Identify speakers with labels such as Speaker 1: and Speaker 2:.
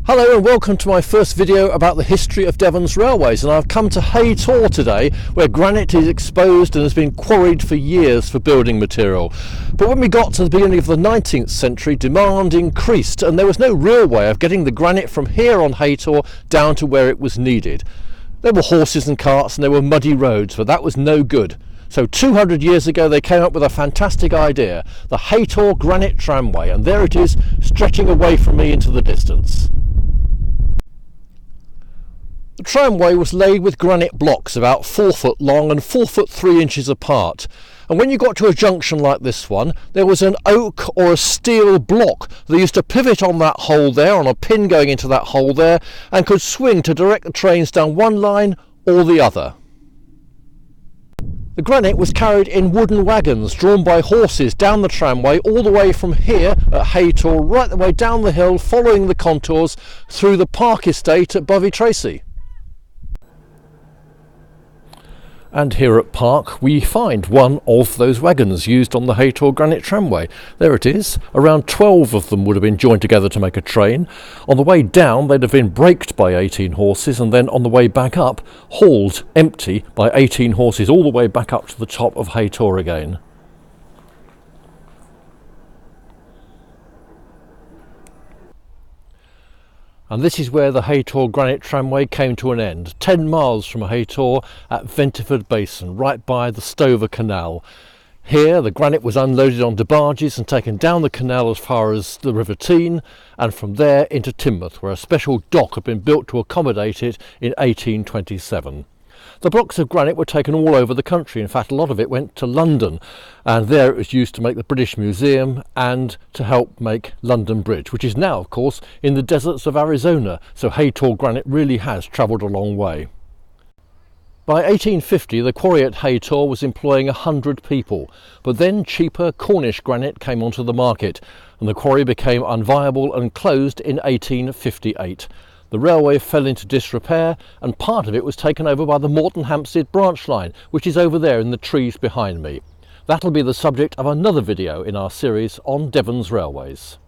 Speaker 1: Hello and welcome to my first video about the history of Devon's railways, and I've come to Haytor today where granite is exposed and has been quarried for years for building material. But when we got to the beginning of the 19th century, demand increased and there was no real way of getting the granite from here on Haytor down to where it was needed. There were horses and carts and there were muddy roads, but that was no good. So 200 years ago they came up with a fantastic idea, the Haytor Granite Tramway, and there it is stretching away from me into the distance. The tramway was laid with granite blocks about 4 foot long and 4 foot 3 inches apart, and when you got to a junction like this one there was an oak or a steel block that used to pivot on that hole there, on a pin going into that hole there, and could swing to direct the trains down one line or the other. The granite was carried in wooden wagons drawn by horses down the tramway all the way from here at Haytor right the way down the hill, following the contours through the Park Estate at Bovey Tracy. And here at Park we find one of those wagons used on the Haytor Granite Tramway. There it is. Around 12 of them would have been joined together to make a train. On the way down they'd have been braked by 18 horses, and then on the way back up hauled empty by 18 horses all the way back up to the top of Haytor again. And this is where the Haytor Granite Tramway came to an end, 10 miles from Haytor at Ventiford Basin, right by the Stover Canal. Here the granite was unloaded onto barges and taken down the canal as far as the River Teign, and from there into Teignmouth, where a special dock had been built to accommodate it in 1827. The blocks of granite were taken all over the country. In fact, a lot of it went to London, and there it was used to make the British Museum and to help make London Bridge, which is now, of course, in the deserts of Arizona, so Haytor granite really has travelled a long way. By 1850, the quarry at Haytor was employing 100 people, but then cheaper Cornish granite came onto the market, and the quarry became unviable and closed in 1858. The railway fell into disrepair and part of it was taken over by the Moreton Hampstead branch line, which is over there in the trees behind me. That'll be the subject of another video in our series on Devon's railways.